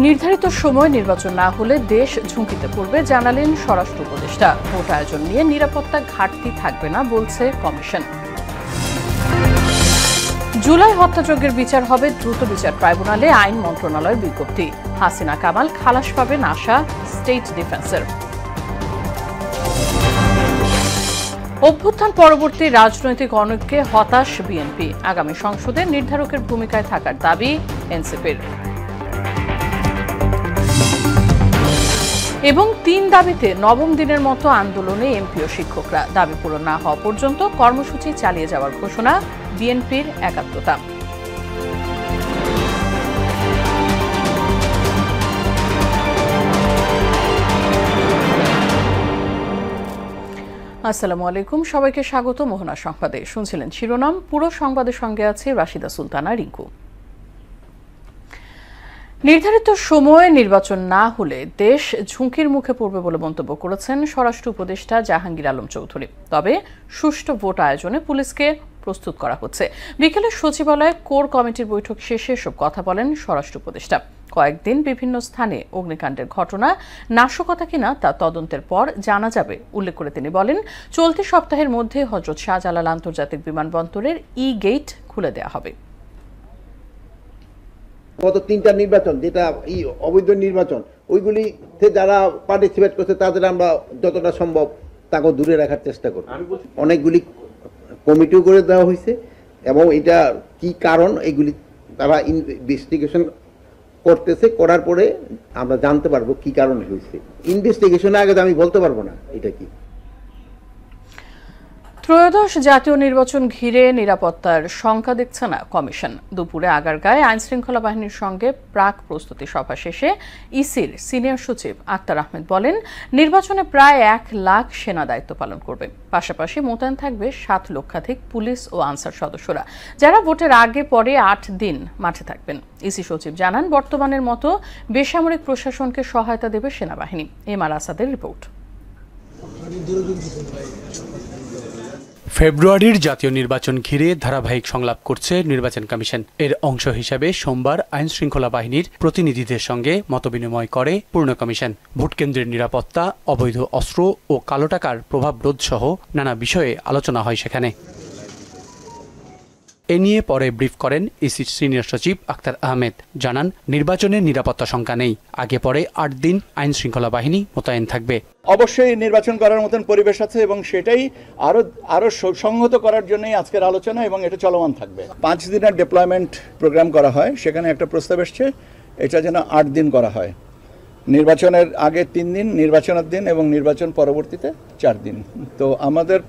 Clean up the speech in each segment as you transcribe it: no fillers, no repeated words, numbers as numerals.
নির্ধারিত সময় নির্বাচন না হলে দেশ ঝুঁকিতে পড়বে জানালেন স্বরাষ্ট্র উপদেষ্টা। ভোট আয়োজন নিয়ে নিরাপত্তা ঘাটতি থাকবে না বলছে কমিশন। জুলাই হত্যাযজ্ঞের বিচার হবে দ্রুত বিচার ট্রাইব্যুনালে, আইন মন্ত্রণালয়ের বিজ্ঞপ্তি। হাসিনা কামাল খালাস পাবেন আশা স্টেট ডিফেন্সের। অভ্যুত্থান পরবর্তী রাজনৈতিক অনৈক্যে হতাশ বিএনপি। আগামী সংসদে নির্ধারকের ভূমিকায় থাকার দাবি এনসিপির। এবং ৩ দাবিতে নবম দিনের মতো আন্দোলনে এমপি ও শিক্ষকরা। দাবি পূরণ না হওয়া পর্যন্ত কর্মসূচি চালিয়ে যাওয়ার ঘোষণা বিএনপির একাত্মতা। আসসালামু আলাইকুম, সবাইকে স্বাগত মোহনা সংবাদে। শুনছিলেন শিরোনাম, পুরো সংবাদের সঙ্গে আছে রাশিদা সুলতানা রিঙ্কু। নির্ধারিত সময়ে নির্বাচন না হলে দেশ ঝুঁকির মুখে পড়বে বলে মন্তব্য করেছেন স্বরাষ্ট্র উপদেষ্টা জাহাঙ্গীর আলম চৌধুরী। তবে সুষ্ঠু ভোট আয়োজনে পুলিশকে প্রস্তুত করা হচ্ছে। বিকেলে সচিবালয়ে কোর কমিটির বৈঠক শেষে এসব কথা বলেন স্বরাষ্ট্র উপদেষ্টা। কয়েকদিন বিভিন্ন স্থানে অগ্নিকাণ্ডের ঘটনা নাশকতা কিনা তা তদন্তের পর জানা যাবে উল্লেখ করে তিনি বলেন, চলতি সপ্তাহের মধ্যে হযরত শাহজালাল আন্তর্জাতিক বিমানবন্দরের গেট খুলে দেওয়া হবে। গত 3টা নির্বাচন যেটা অবৈধ নির্বাচন, ওইগুলিতে যারা পার্টিসিপেট করছে তাদের আমরা যতটা সম্ভব তাকে দূরে রাখার চেষ্টা করব। অনেকগুলি কমিটিও করে দেওয়া হয়েছে এবং এটা কি কারণ এগুলি তারা ইনভেস্টিগেশন করতেছে, করার পরে আমরা জানতে পারবো কি কারণে হয়েছে। ইনভেস্টিগেশনের আগে আমি বলতে পারবো না এটা কি। ত্রয়োদশ জাতীয় নির্বাচন ঘিরে নিরাপত্তার শঙ্কা দেখছে না কমিশন। দুপুরে আগারগাঁয়ে আইনশৃঙ্খলা বাহিনীর সঙ্গে প্রাক প্রস্তুতি সভা শেষে ইসির সিনিয়র সচিব আক্তার আহমেদ বলেন, নির্বাচনে প্রায় 1 লাখ সেনা দায়িত্ব পালন করবে। পাশাপাশি মোতায়েন থাকবে 7 লক্ষাধিক পুলিশ ও আনসার সদস্যরা, যারা ভোটের আগে পরে 8 দিন মাঠে থাকবেন। ইসি সচিব জানান, বর্তমানের মতো বেসামরিক প্রশাসনকে সহায়তা দেবে সেনাবাহিনী। এমআর আসাদের রিপোর্ট। ফেব্রুয়ারির জাতীয় নির্বাচন ঘিরে ধারাবাহিক সংলাপ করছে নির্বাচন কমিশন। এর অংশ হিসাবে সোমবার আইন শৃঙ্খলা বাহিনীর প্রতিনিধিদের সঙ্গে মতবিনিময় করে পূর্ণ কমিশন। ভোটকেন্দ্রের নিরাপত্তা, অবৈধ অস্ত্র ও কালো টাকার প্রভাব রোধ সহ নানা বিষয়ে আলোচনা হয় সেখানে। এ নিয়ে পরে ব্রিফ করেন ইসির সিনিয়র সচিব আক্তার আহমেদ। জানান, নির্বাচনের নিরাপত্তা শঙ্কা নেই। আগে পরে 8 দিন আইন শৃঙ্খলা বাহিনী মোতায়েন থাকবে। অবশ্যই নির্বাচন করার মতন পরিবেশ আছে এবং সেটাই আরো সংহত করার জন্যই আজকের আলোচনা এবং এটা চলমান থাকবে। 5 দিনের ডিপ্লয়মেন্ট প্রোগ্রাম করা হয়, সেখানে একটা প্রস্তাব এসছে এটা যেন 8 দিন করা হয়। নির্বাচনের আগে 3 দিন, নির্বাচনের দিন এবং নির্বাচন পরবর্তীতে 4 দিন। তো আমাদের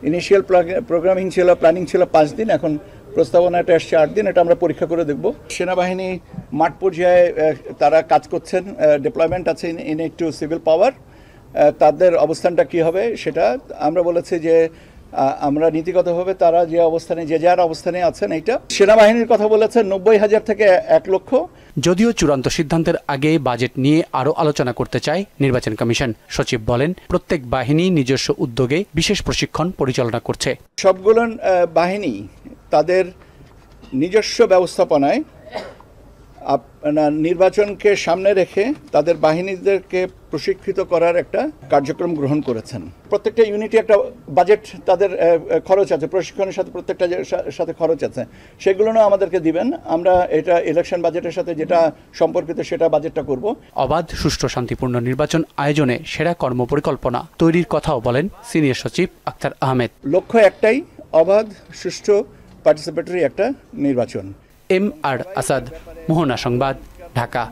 ইনিশিয়াল প্রোগ্রামিং ছিল, প্ল্যানিং ছিল 5 দিন, এখন প্রস্তাবনাটা এসছে 8 দিন। এটা আমরা পরীক্ষা করে দেখব। সেনাবাহিনী মাঠ পর্যায়ে তারা কাজ করছেন, ডিপ্লয়মেন্ট আছে ইন টু সিভিল পাওয়ার। তাদের অবস্থানটা কি হবে সেটা আমরা বলেছি যে আমরা নীতিগতভাবে তারা যে অবস্থানে যে যার অবস্থানে আছেন, এইটা সেনাবাহিনীর কথা বলেছেন 90,000 থেকে 1 লক্ষ। যদিও চূড়ান্ত সিদ্ধান্তের আগে বাজেট নিয়ে আরও আলোচনা করতে চায় নির্বাচন কমিশন। সচিব বলেন, প্রত্যেক বাহিনী নিজস্ব উদ্যোগে বিশেষ প্রশিক্ষণ পরিচালনা করছে। সবগুলো বাহিনী তাদের নিজস্ব ব্যবস্থাপনায় নির্বাচনকে সামনে রেখে তাদের বাহিনীদেরকে প্রশিক্ষিত করার একটা কার্যক্রম গ্রহণ করেছেন। প্রত্যেকটা ইউনিটে একটা বাজেট তাদের খরচ আছে, প্রশিক্ষণের সাথে প্রত্যেকটা সাথে খরচ আছে, সেগুলোও আমাদেরকে দিবেন। আমরা এটা ইলেকশন বাজেটের সাথে যেটা সম্পর্কিত সেটা বাজেটটা করব। অবাধ, সুষ্ঠু, শান্তিপূর্ণ নির্বাচন আয়োজনে সেরা কর্মপরিকল্পনা তৈরির কথাও বলেন সিনিয়র সচিব আক্তার আহমেদ। লক্ষ্য একটাই, অবাধ, সুষ্ঠু, পার্টিসিপেটরি একটা নির্বাচন। এমআর আসাদ, মোহনা সংবাদ, ঢাকা।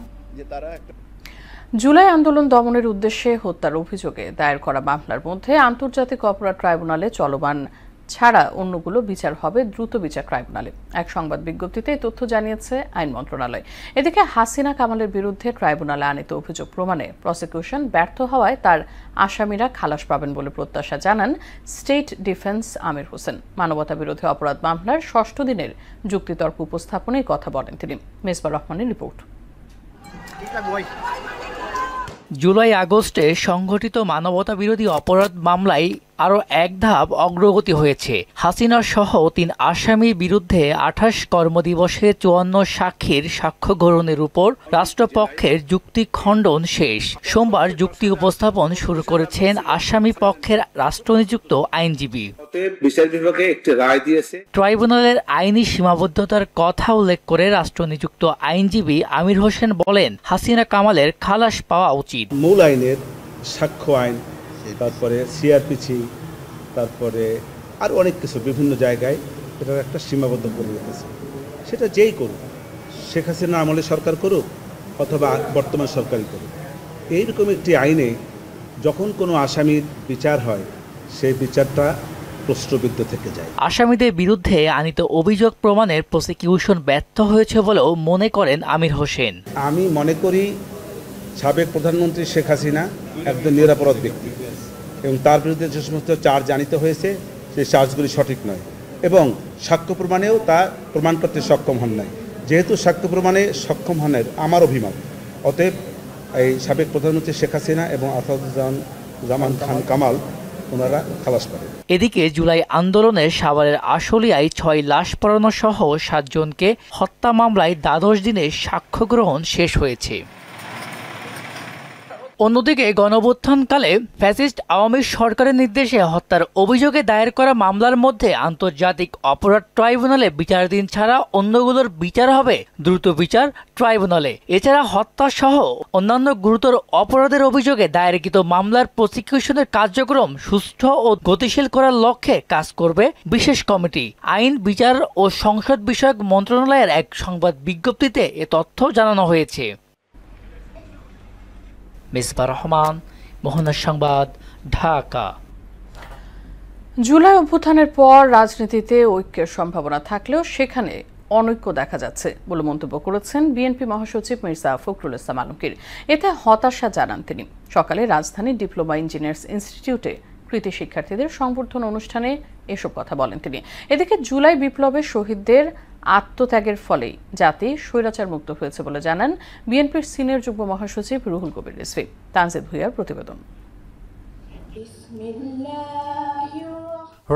জুলাই আন্দোলন দমনের উদ্দেশ্যে হত্যার অভিযোগে দায়ের করা মামলার মধ্যে আন্তর্জাতিক অপরাধ ট্রাইব্যুনালে চলমান ছাড়া অন্যগুলো বিচার হবে দ্রুত বিচার ট্রাইব্যুনালে। এক সংবাদ বিজ্ঞপ্তিতে এই তথ্য জানিয়েছে আইন মন্ত্রণালয়। এদিকে হাসিনা কামালের বিরুদ্ধে ট্রাইব্যুনালে আনিত অভিযোগ প্রমাণে প্রসিকিউশন ব্যর্থ হওয়ায় তার আসামিরা খালাস পাবেন বলে প্রত্যাশা জানান স্টেট ডিফেন্স আমির হোসেন। মানবতা বিরোধী অপরাধ মামলার 6ষ্ঠ দিনের যুক্তিতর্ক উপস্থাপনে কথা বলেন তিনি। মেজবা রহমানের রিপোর্ট। জুলাই আগস্টে সংঘটিত মানবতা বিরোধী অপরাধ মামলায় আরও এক ধাপ অগ্রগতি হয়েছে। হাসিনা সহ 3 আসামির বিরুদ্ধে 28 কর্মদিবসে 54 সাক্ষীর সাক্ষ্য গ্রহণের উপর রাষ্ট্রপক্ষের যুক্তি খণ্ডন শেষ। সোমবার যুক্তি উপস্থাপন শুরু করেছেন আসামি পক্ষের রাষ্ট্রনিযুক্ত আইনজীবী। বিচার বিভাগে একটি রায় দিয়েছে। ট্রাইব্যুনালের আইনি সীমাবদ্ধতার কথা উল্লেখ করে রাষ্ট্রনিযুক্ত আইনজীবী আমির হোসেন বলেন, হাসিনা কামালের খালাস পাওয়া উচিত। মূল আইনের সাক্ষ্য আইন, তারপরে সিআরপিসি, তারপরে আর অনেক কিছু বিভিন্ন জায়গায় এটার একটা সীমাবদ্ধ করে রেখেছে। সেটা যেই করুক, শেখ হাসিনা আমলে সরকার করুক অথবা বর্তমান সরকারই করুক, এইরকম একটি আইনে যখন কোনো আসামির বিচার হয় সেই বিচারটা প্রশ্নবিদ্ধ থেকে যায়। আসামিদের বিরুদ্ধে আনিত অভিযোগ প্রমাণের প্রসিকিউশন ব্যর্থ হয়েছে বলেও মনে করেন আমির হোসেন। আমি মনে করি সাবেক প্রধানমন্ত্রী শেখ হাসিনা একজন নিরপরাধ ব্যক্তি এবং তার বিরুদ্ধে যে সমস্ত চার্জ আনিত হয়েছে সেই চার্জগুলি সঠিক নয় এবং সাক্ষ্য প্রমাণেও তা প্রমাণ করতে সক্ষম হন নাই। যেহেতু সাক্ষ্য প্রমাণে সক্ষম হনের আমার অভিমত, অতএব এই সাবেক প্রধানমন্ত্রী শেখ হাসিনা এবং আসাদুজ্জামান খান কামাল ওনারা খালাস পাবেন। এদিকে জুলাই আন্দোলনে সাভারের আশুলিয়ায় 6 লাশ পড়ানো সহ 7 জনকে হত্যা মামলায় 12 দিনের সাক্ষ্য গ্রহণ শেষ হয়েছে। অন্যদিকে গণঅভ্যুত্থানকালে ফ্যাসিস্ট আওয়ামী সরকারের নির্দেশে হত্যার অভিযোগে দায়ের করা মামলার মধ্যে আন্তর্জাতিক অপরাধ ট্রাইব্যুনালে বিচারাধীন ছাড়া অন্যগুলোর বিচার হবে দ্রুত বিচার ট্রাইব্যুনালে। এছাড়া হত্যা সহ অন্যান্য গুরুতর অপরাধের অভিযোগে দায়েরকৃত মামলার প্রসিকিউশনের কার্যক্রম সুষ্ঠু ও গতিশীল করার লক্ষ্যে কাজ করবে বিশেষ কমিটি। আইন, বিচার ও সংসদ বিষয়ক মন্ত্রণালয়ের এক সংবাদ বিজ্ঞপ্তিতে এ তথ্য জানানো হয়েছে। মিসবাহ রহমান, মোহনা সংবাদ, ঢাকা। জুলাই অভ্যুত্থানের পর রাজনীতিতে ঐক্যের সম্ভাবনা থাকলেও সেখানে অনৈক্য দেখা যাচ্ছে বলে মন্তব্য করেছেন বিএনপি মহাসচিব মির্জা ফখরুল ইসলাম আলমগীর। এতে হতাশা জানান তিনি। সকালে রাজধানীর ডিপ্লোমা ইঞ্জিনিয়ার্স ইনস্টিটিউটে কৃতি শিক্ষার্থীদের সংবর্ধনা অনুষ্ঠানে এসব কথা বলেন তিনি। এদিকে জুলাই বিপ্লবের শহীদদের আত্মত্যাগের ফলেই জাতি স্বৈরাচার মুক্ত হয়েছে বলে জানান বিএনপির সিনিয়র যুগ্ম মহাসচিব রুহুল কবির রিজভী। তানজিদ ভুঁইয়ার প্রতিবেদন।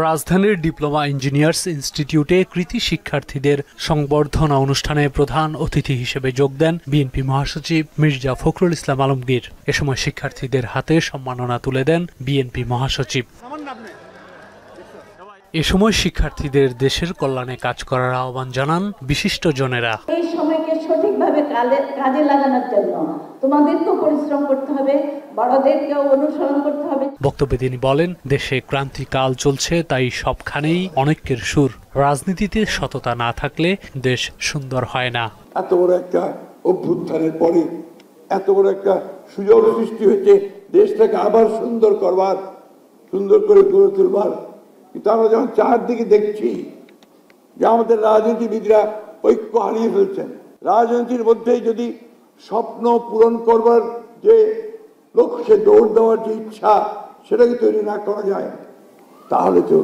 রাজধানীর ডিপ্লোমা ইঞ্জিনিয়ার্স ইনস্টিটিউটে কৃতি শিক্ষার্থীদের সংবর্ধনা অনুষ্ঠানে প্রধান অতিথি হিসেবে যোগ দেন বিএনপি মহাসচিব মির্জা ফখরুল ইসলাম আলমগীর। এ সময় শিক্ষার্থীদের হাতে সম্মাননা তুলে দেন বিএনপি মহাসচিব। এ সময় শিক্ষার্থীদের দেশের কল্যাণে কাজ করার আহ্বান জানান বিশিষ্টজনেরা। এই সময়কে সঠিকভাবে কাজে লাগানোর জন্য তোমাদেরকেও পরিশ্রম করতে হবে, বড়দেরকেও অনুসরণ করতে হবে। বক্তব্যে তিনি বলেন, দেশে ক্রান্তিকাল চলছে, তাই সবখানেই অনৈক্যের সুর। রাজনীতিতে সততা না থাকলে দেশ সুন্দর হয় না। এত বড় একটা অভ্যুত্থানের পরে এত বড় একটা সুযোগ সৃষ্টি হয়েছে দেশটাকে আবার সুন্দর করবার, সুন্দর করে গড়ে তুলবার। কিন্তু আমরা যখন চারদিকে দেখছি যে আমাদের রাজনীতিবিদরা ঐক্য হারিয়ে ফেলছেন, রাজনীতির মধ্যেই যদি স্বপ্ন পূরণ করবার যে লক্ষ্যে দৌড় দেওয়ার যে ইচ্ছা সেটাকে তৈরি না করা যায়, তাহলে তো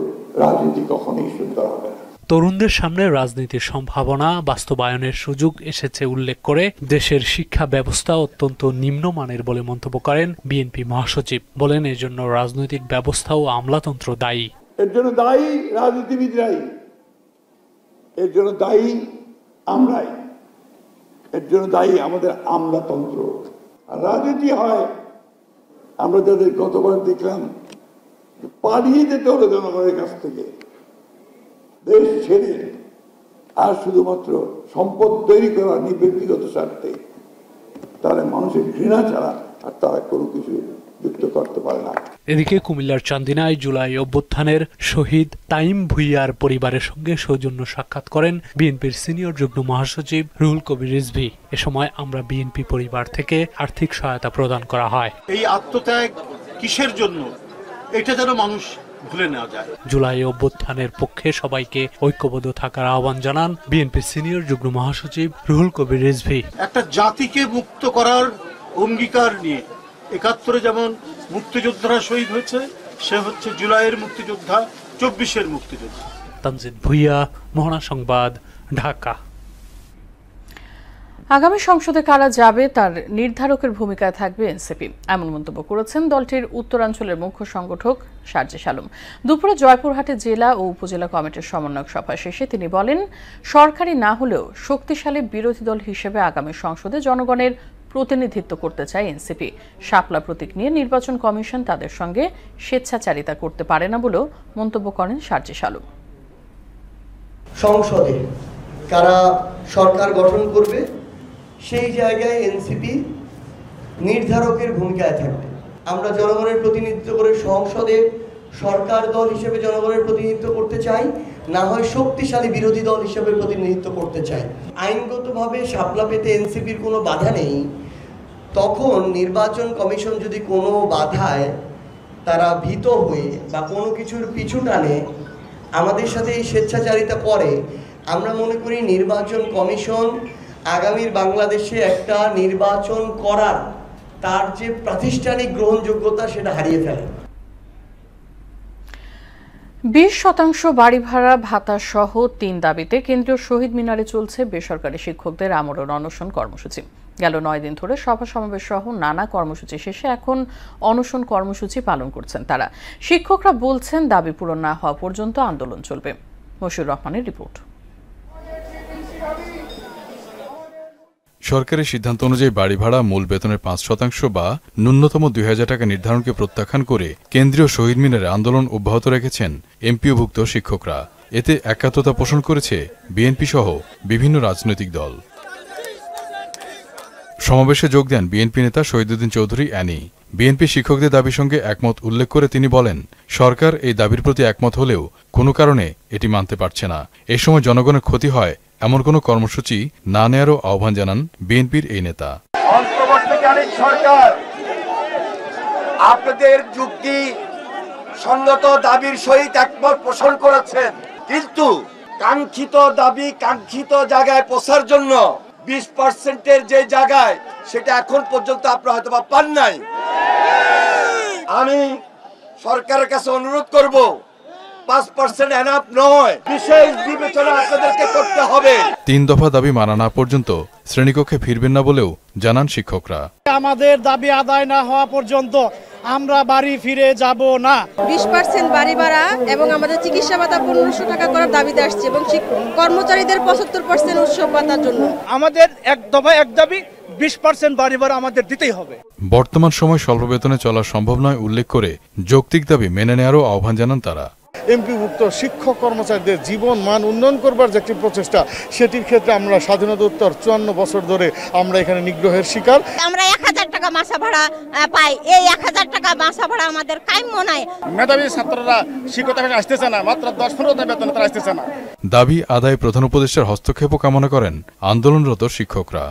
রাজনীতি কখনোই সুন্দর হবে না। তরুণদের সামনে রাজনীতির সম্ভাবনা বাস্তবায়নের সুযোগ এসেছে উল্লেখ করে দেশের শিক্ষা ব্যবস্থা অত্যন্ত নিম্নমানের বলে মন্তব্য করেন বিএনপি মহাসচিব। বলেন, এর জন্য রাজনৈতিক ব্যবস্থা ও আমলাতন্ত্র দায়ী। এর জন্য দায়ী রাজনীতিবিদরাই, এর জন্য দায়ী আমরাই, এর জন্য দায়ী আমাদের আমলাতন্ত্র। আর রাজনীতি হয়, আমরা যাদের গতবার দেখলাম পালিয়ে যেতে হলো জনগণের কাছ থেকে, দেশ ছেড়ে, আর শুধুমাত্র সম্পদ তৈরি করা ব্যক্তিগত স্বার্থে, তাহলে মানুষের ঘৃণা ছাড়া আর তারা কোনো কিছু যুক্ত করতে পারে না। এদিকে কুমিল্লার চান্দিনায় জুলাই অভ্যুত্থানের শহীদ তাইম ভুঁইয়ার পরিবারের সঙ্গে সৌজন্য সাক্ষাৎ করেন বিএনপির সিনিয়র যুগ্ম মহাসচিব রুহুল কবির রিজভী। এ সময় আমরা বিএনপি পরিবার থেকে আর্থিক সহায়তা প্রদান করা হয়। এই আত্মত্যাগ কিসের জন্য, এটা যেন মানুষ ভুলে নেওয়া যায়। জুলাই অভ্যুত্থানের পক্ষে সবাইকে ঐক্যবদ্ধ থাকার আহ্বান জানান বিএনপির সিনিয়র যুগ্ম মহাসচিব রুহুল কবির রিজভী। একটা জাতিকে মুক্ত করার অঙ্গীকার নিয়ে ৭১ যেমন মুক্তিযোদ্ধারা শহীদ হয়েছে, সে হচ্ছে জুলাইয়ের মুক্তিযোদ্ধা, ২৪-এর মুক্তিযোদ্ধা। তানজিদ ভুঁইয়া, মোহনা সংবাদ, ঢাকা। আগামী সংসদে কারা যাবে তার নির্ধারকের ভূমিকায় থাকবে এনসিপি, এমন মন্তব্য করেছেন দলটির উত্তরাঞ্চলের মুখ্য সংগঠক সার্জিস আলম। দুপুরে জয়পুরহাটে জেলা ও উপজেলা কমিটির সমন্বয়ক সভা শেষে তিনি বলেন, সরকারি না হলেও শক্তিশালী বিরোধী দল হিসেবে আগামী সংসদে জনগণের প্রতিনিধিত্ব করতে চায় এনসিপি। শাপলা প্রতীক নিয়ে নির্বাচন কমিশন তাদের সঙ্গে স্বেচ্ছাচারিতা করতে পারে না বলেও মন্তব্য করেন সার্জিস আলম। সংসদে কারা সরকার গঠন করবে সেই জায়গায় এনসিপি নির্ধারকের ভূমিকায় থাকবে। আমরা জনগণের প্রতিনিধিত্ব করে সংসদে সরকার দল হিসেবে জনগণের প্রতিনিধিত্ব করতে চাই, না হয় শক্তিশালী বিরোধী দল হিসেবে প্রতিনিধিত্ব করতে চাই। আইনগতভাবে শাপলা পেতে এনসিপির কোনো বাধা নেই। তখন নির্বাচন কমিশন যদি কোনো বাধায় তারা ভীত হয়ে বা কোনো কিছুর পিছু টানে আমাদের সাথে এই স্বেচ্ছাচারিতা করে, আমরা মনে করি নির্বাচন কমিশন আগামীর বাংলাদেশে একটা নির্বাচন করার তার যে প্রাতিষ্ঠানিক গ্রহণযোগ্যতা সেটা হারিয়ে ফেলে। 20% বাড়ি ভাড়া ভাতা সহ 3 দাবিতে কেন্দ্রীয় শহীদ মিনারে চলছে বেসরকারি শিক্ষকদের আমরণ অনশন কর্মসূচি। গেল 9 দিন ধরে সভা সমাবেশ সহ নানা কর্মসূচি শেষে এখন অনশন কর্মসূচি পালন করছেন তারা। শিক্ষকরা বলছেন, দাবি পূরণ না হওয়া পর্যন্ত আন্দোলন চলবে। মশিউর রহমানের রিপোর্ট। সরকারের সিদ্ধান্ত অনুযায়ী বাড়ি ভাড়া মূল বেতনের 5% বা ন্যূনতম 2000 টাকা নির্ধারণকে প্রত্যাখ্যান করে কেন্দ্রীয় শহীদ মিনারে আন্দোলন অব্যাহত রেখেছেন এমপিওভুক্ত শিক্ষকরা। এতে একাত্মতা পোষণ করেছে বিএনপি সহ বিভিন্ন রাজনৈতিক দল। সমাবেশে যোগ দেন বিএনপি নেতা শহীদুদ্দিন চৌধুরী অ্যানি। বিএনপি শিক্ষকদের দাবির সঙ্গে একমত উল্লেখ করে তিনি বলেন, সরকার এই দাবির প্রতি একমত হলেও কোনো কারণে এটি মানতে পারছে না। এ সময় জনগণের ক্ষতি হয় এমন কোনো কর্মসূচি না নেয়ারও আহ্বান জানান বিএনপির এই নেতা। অন্তর্বর্তীকালীন সরকার আপনাদের যুক্তি সঙ্গত দাবির সহিত একমত পোষণ করেছেন, কিন্তু কাঙ্ক্ষিত দাবি কাঙ্ক্ষিত জায়গায় পৌঁছার জন্য 20%-এর যে জায়গায় সেটা এখন পর্যন্ত আপনারা হয়তো পান নাই। আমি সরকারের কাছে অনুরোধ করব, 5% এনাফ নয়, বিশেষ বিবেচনা আপনাদেরকে করতে হবে। 3 দফা দাবি মানা না পর্যন্ত শ্রেণীকক্ষে ফিরবেন না বলেও জানান শিক্ষকরা। আমাদের দাবি আদায় না হওয়া পর্যন্ত আমরা বাড়ি ফিরে যাব না। 20% বাড়ি ভাড়া এবং আমাদের চিকিৎসা ভাতা 1500 টাকা করার দাবিতে আসছে এবং কর্মচারীদের 75% উৎসব ভাতার জন্য আমাদের এক দফা এক দাবি 20% বাড়ি ভাড়া আমাদের দিতেই হবে। বর্তমান সময় স্বল্প বেতনে চলা সম্ভব নয় উল্লেখ করে যৌক্তিক দাবি মেনে নেওয়ারও আহ্বান জানান তারা। এমপিভুক্ত শিক্ষক কর্মচারীদের জীবন মান উন্নয়ন করবার যে একটি প্রচেষ্টা, সেটির ক্ষেত্রে আমরা স্বাধীনতোত্তর 54 বছর ধরে আমরা এখানে নিগ্রহের শিকার। আমরা 1000 টাকা মাসা ভাড়া পাই, এই 1000 টাকা মাসা ভাড়া আমাদের কাম্য নয়। মেধাবী ছাত্ররা শিক্ষকতা আসতেছে না, মাত্র 10-15 বেতন তারা আসতেছে না। দাবি আদায়ে প্রধান উপদেষ্টার হস্তক্ষেপও কামনা করেন আন্দোলনরত শিক্ষকরা।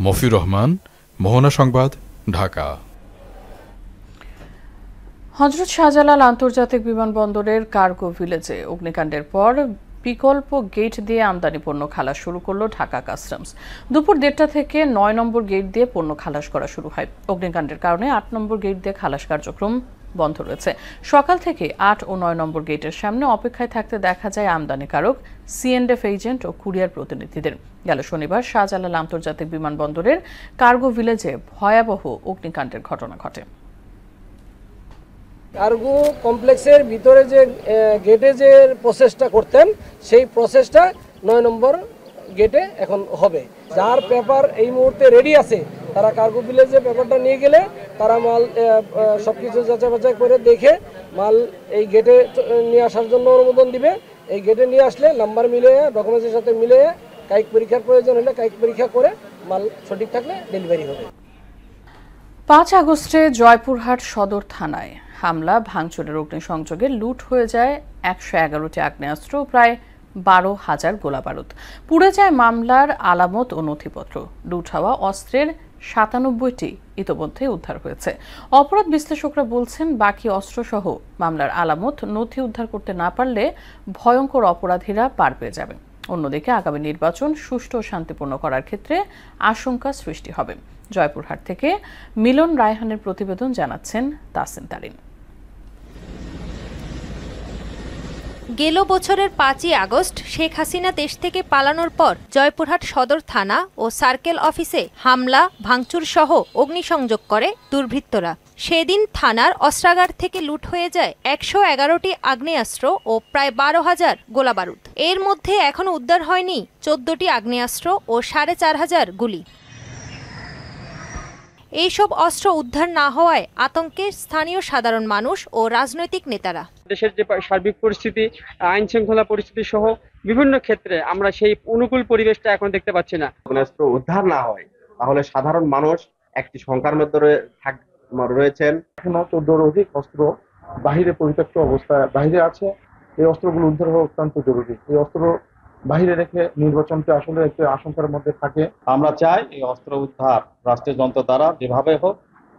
মফিউর রহমান, মোহনা সংবাদ, ঢাকা। হযরত শাহজালাল আন্তর্জাতিক বিমানবন্দরের কার্গো ভিলেজে অগ্নিকাণ্ডের পর বিকল্প গেট দিয়ে আমদানি পণ্য খালাস শুরু করলো ঢাকা কাস্টমস। দুপুর 1:30 থেকে 9 নম্বর গেট দিয়ে পণ্য খালাস করা শুরু হয়। অগ্নিকাণ্ডের কারণে 8 নম্বর গেট দিয়ে খালাস কার্যক্রম বন্ধ রয়েছে। সকাল থেকে 8 ও 9 নম্বর গেটের সামনে অপেক্ষায় থাকতে দেখা যায় আমদানিকারক, সিএনএফ এজেন্ট ও কুরিয়ার প্রতিনিধিদের। গেল শনিবার শাহজালাল আন্তর্জাতিক বিমানবন্দরের কার্গো ভিলেজে ভয়াবহ অগ্নিকাণ্ডের ঘটনা ঘটে। কার্গো কমপ্লেক্সের ভিতরে যে গেটে যে প্রসেসটা করতেন, সেই প্রসেসটা 9 নম্বর গেটে এখন হবে। যার পেপার এই মুহূর্তে রেডি আছে, তারা কার্গো ভিলেজে পেপারটা নিয়ে গেলে তারা মাল সবকিছু যাচাই বাছাই করে দেখে মাল এই গেটে নিয়ে আসার জন্য অনুমোদন দিবে। এই গেটে নিয়ে আসলে নাম্বার মিলে ডকুমেন্টসের সাথে মিলে কায়িক পরীক্ষার প্রয়োজন হলে কায়িক পরীক্ষা করে মাল সঠিক থাকলে ডেলিভারি হবে। 5 আগস্টে জয়পুরহাট সদর থানায় হামলা ভাঙচুরের অগ্নিসংযোগে লুট হয়ে যায় 111টি আগ্নেয়াস্ত্র, প্রায় 12,000 গোলাবারুদ। পুড়ে যায় মামলার আলামত ও নথিপত্র। লুট হওয়া অস্ত্রের 97টি ইতোমধ্যে উদ্ধার হয়েছে। অপরাধ বিশ্লেষকরা বলছেন, বাকি অস্ত্রসহ মামলার আলামত নথি উদ্ধার করতে না পারলে ভয়ঙ্কর অপরাধীরা পার পেয়ে যাবে। অন্যদিকে আগামী নির্বাচন সুষ্ঠু ও শান্তিপূর্ণ করার ক্ষেত্রে আশঙ্কা সৃষ্টি হবে। জয়পুরহাট থেকে মিলন রায়হানের প্রতিবেদন, জানাচ্ছেন তাসিন তারিন। গেল বছরের 5ই আগস্ট শেখ হাসিনা দেশ থেকে পালানোর পর জয়পুরহাট সদর থানা ও সার্কেল অফিসে হামলা, ভাঙচুর সহ অগ্নিসংযোগ করে দুর্বৃত্তরা। সেদিন থানার অস্ত্রাগার থেকে লুট হয়ে যায় 111টি আগ্নেয়াস্ত্র ও প্রায় 12,000 গোলাবারুদ। এর মধ্যে এখনো উদ্ধার হয়নি 14টি আগ্নেয়াস্ত্র ও 4,500 গুলি। এইসব অস্ত্র উদ্ধার না হওয়ায় আতঙ্কে স্থানীয় সাধারণ মানুষ ও রাজনৈতিক নেতারা। দেশের যে সার্বিক পরিস্থিতি, আইন শৃঙ্খলা পরিস্থিতি সহ বিভিন্ন ক্ষেত্রে আমরা সেই অনুকূল পরিবেশটা এখন দেখতে পাচ্ছি না। অস্ত্র উদ্ধার না হয় তাহলে সাধারণ মানুষ একটি শঙ্কার মধ্যে রয়েছেন। এখনো 14-র অধিক অস্ত্র বাহিরে পরিত্যক্ত অবস্থায় বাহিরে আছে। এই অস্ত্রগুলো উদ্ধার হওয়া অত্যন্ত জরুরি। এই অস্ত্র বাহিরে রেখে নির্বাচনকে আসলে একটি আশঙ্কার মধ্যে থাকে। আমরা চাই এই অস্ত্র উদ্ধার রাষ্ট্রীয় যন্ত্র দ্বারা যেভাবে হোক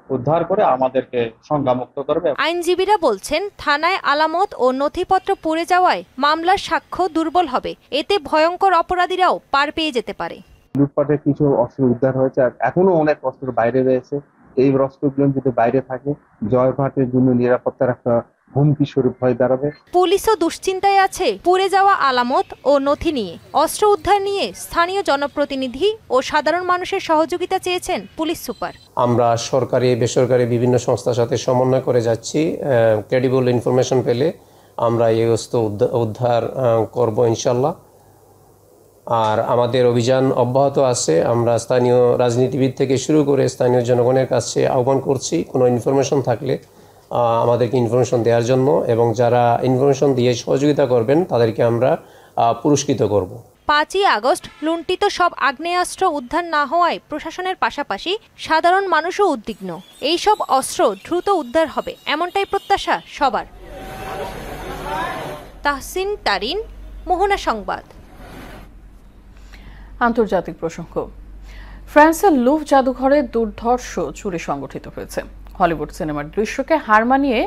উদ্ধার করে আমাদেরকে শঙ্কামুক্ত করবে। আইনজীবীরা বলছেন, থানায় আলামত ও নথিপত্র পুড়ে যাওয়ায় মামলার সাক্ষ্য দুর্বল হবে। এতে ভয়ঙ্কর অপরাধীরাও পার পেয়ে যেতে পারে। লুটপাটের কিছু অস্ত্র উদ্ধার হয়েছে, এখনো অনেক অস্ত্র বাইরে রয়েছে। এই অস্ত্রগুলো যদি বাইরে থাকে জয়পুরহাটের জন্য নিরাপত্তার একটা হুমকি স্বরূপ হয়ে দাঁড়াবে। পুলিশও দুশ্চিন্তায় আছে পুড়ে যাওয়া আলামত ও নথি নিয়ে। অস্ত্র উদ্ধার নিয়ে স্থানীয় জনপ্রতিনিধি ও সাধারণ মানুষের সহযোগিতা চেয়েছেন পুলিশ সুপার। আমরা সরকারি বেসরকারি বিভিন্ন সংস্থার সাথে সমন্বয় করে যাচ্ছি। ক্রেডিবল ইনফরমেশন পেলে আমরা এই অস্ত্র উদ্ধার করব ইনশাল্লাহ। আর আমাদের অভিযান অব্যাহত আছে। আমরা স্থানীয় রাজনীতিবিদ থেকে শুরু করে স্থানীয় জনগণের কাছে আহ্বান করছি, কোনো ইনফরমেশন থাকলে আমাদেরকে ইনফরমেশন দেওয়ার জন্য, এবং যারা ইনফরমেশন দিয়ে সহযোগিতা করবেন তাদেরকে আমরা পুরস্কৃত করব। 5ই আগস্ট লুণ্ঠিত সব আগ্নেয়াস্ত্র উদ্ধার না হওয়ায় প্রশাসনের পাশাপাশি সাধারণ মানুষও উদ্বিগ্ন। এই সব অস্ত্র দ্রুত উদ্ধার হবে এমনটাই প্রত্যাশা সবার। তাহসিন তারিন, মোহনা সংবাদ। আন্তর্জাতিক প্রসঙ্গ। ফ্রান্সের লুভ জাদুঘরে দুর্ধর্ষ চুরি সংগঠিত হয়েছে। হলিউড সিনেমার দৃশ্যকে হার মানিয়ে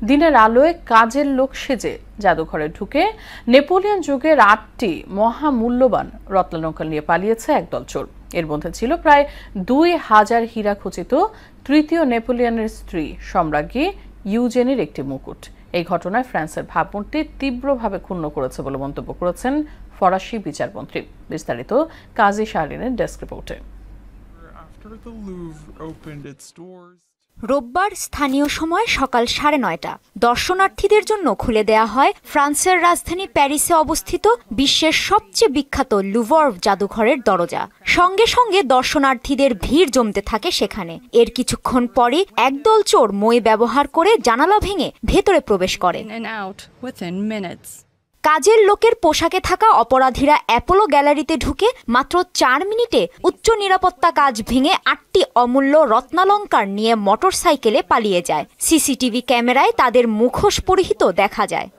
দিনের আলোয় কাজের লোক সেজে জাদুঘরে ঢুকে নেপোলিয়ন যুগের 8টি মহামূল্যবান রত্নালঙ্কার নিয়ে পালিয়েছে একদল চোর। এর মধ্যে ছিল প্রায় 2000 হীরা খচিত তৃতীয় নেপোলিয়নের স্ত্রী সম্রাজ্ঞী ইউজেনির একটি মুকুট। এই ঘটনায় ফ্রান্সের ভাবমূর্তি তীব্রভাবে ক্ষুণ্ণ করেছে বলে মন্তব্য করেছেন ফরাসি বিচারমন্ত্রী। বিস্তারিত কাজী শাহরিনের ডেস্ক রিপোর্টে। রোববার স্থানীয় সময় সকাল 9:30 দর্শনার্থীদের জন্য খুলে দেয়া হয় ফ্রান্সের রাজধানী প্যারিসে অবস্থিত বিশ্বের সবচেয়ে বিখ্যাত লুভর জাদুঘরের দরজা। সঙ্গে সঙ্গে দর্শনার্থীদের ভিড় জমতে থাকে সেখানে। এর কিছুক্ষণ পরে একদল চোর মই ব্যবহার করে জানালা ভেঙে ভেতরে প্রবেশ করে। কাজের লোকের পোশাকে থাকা অপরাধীরা অ্যাপোলো গ্যালারিতে ঢুকে মাত্র 4 মিনিটে উচ্চ নিরাপত্তা কাজ ভেঙে 8টি অমূল্য রত্নালঙ্কার নিয়ে মোটরসাইকেলে পালিয়ে যায়। সিসিটিভি ক্যামেরায় তাদের মুখোশ পরিহিত দেখা যায়।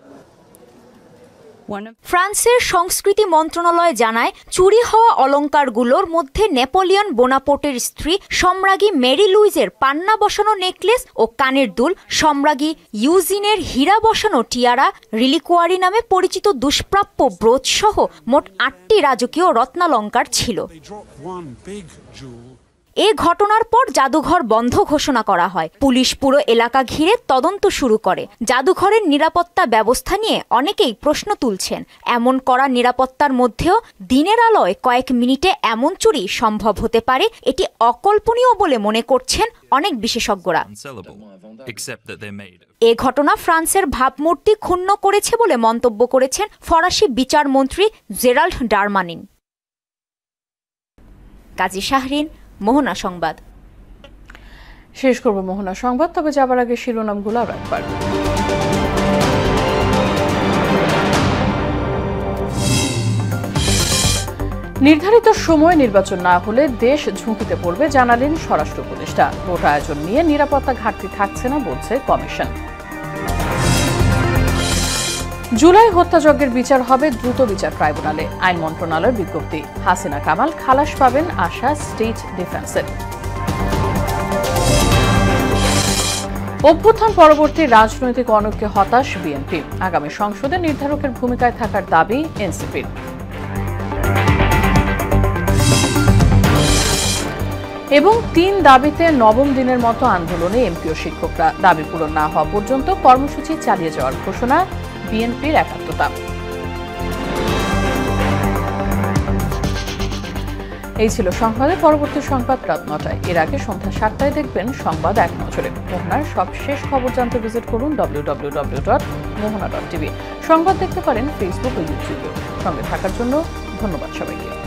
ফ্রান্সের সংস্কৃতি মন্ত্রণালয় জানায়, চুরি হওয়া অলঙ্কারগুলোর মধ্যে নেপোলিয়ন বোনাপোর্টের স্ত্রী সম্রাজ্ঞী মেরি লুইজের পান্না বসানো নেকলেস ও কানের দুল, সম্রাজ্ঞী ইউজিনের হীরা বসানো টিয়ারা, রিলিকুয়ারি নামে পরিচিত দুষ্প্রাপ্য ব্রোচ সহ মোট 8টি রাজকীয় রত্নালঙ্কার ছিল। এ ঘটনার পর জাদুঘর বন্ধ ঘোষণা করা হয়। পুলিশ পুরো এলাকা ঘিরে তদন্ত শুরু করে। জাদুঘরের নিরাপত্তা ব্যবস্থা নিয়ে অনেকেই প্রশ্ন তুলছেন। এমন কড়া নিরাপত্তার মধ্যেও দিনের আলোয় কয়েক মিনিটে এমন চুরি সম্ভব হতে পারে, এটি অকল্পনীয় বলে মনে করছেন অনেক বিশেষজ্ঞরা। এ ঘটনা ফ্রান্সের ভাবমূর্তি ক্ষুণ্ণ করেছে বলে মন্তব্য করেছেন ফরাসি বিচারমন্ত্রী জেরাল্ড ডারমানিন। কাজী শাহরিন, মোহনা সংবাদ। শেষ করব মোহনা সংবাদ, তবে যাবার আগে শিরোনামগুলো একবার। নির্ধারিত সময় নির্বাচন না হলে দেশ ঝুঁকিতে পড়বে জানালেন স্বরাষ্ট্র উপদেষ্টা। ভোট আয়োজন নিয়ে নিরাপত্তা ঘাটতি থাকছে না বলছে কমিশন। জুলাই হত্যাযজ্ঞের বিচার হবে দ্রুত বিচার ট্রাইব্যুনালে, আইন মন্ত্রণালয়ের বিজ্ঞপ্তি। হাসিনা কামাল খালাস পাবেন আশা স্টেট ডিফেন্সের। অভ্যুত্থান পরবর্তী রাজনৈতিক অনৈক্যে হতাশ বিএনপি, আগামী সংসদে নির্ধারকের ভূমিকায় থাকার দাবি এনসিপির। এবং 3 দাবিতে নবম দিনের মতো আন্দোলনে এমপি ও শিক্ষকরা। দাবি পূরণ না হওয়া পর্যন্ত কর্মসূচি চালিয়ে যাওয়ার ঘোষণা বিএনপির একাত্মতা। এই ছিল সংবাদে। পরবর্তী সংবাদ রাত 9টায়। এর আগে সন্ধ্যা 7টায় দেখবেন সংবাদ এক নজরে। মোহনার সব শেষ খবর জানতে ভিজিট করুন www.mohana.tv। সংবাদ দেখতে পারেন ফেসবুক ও ইউটিউবে। সঙ্গে থাকার জন্য ধন্যবাদ সবাইকে।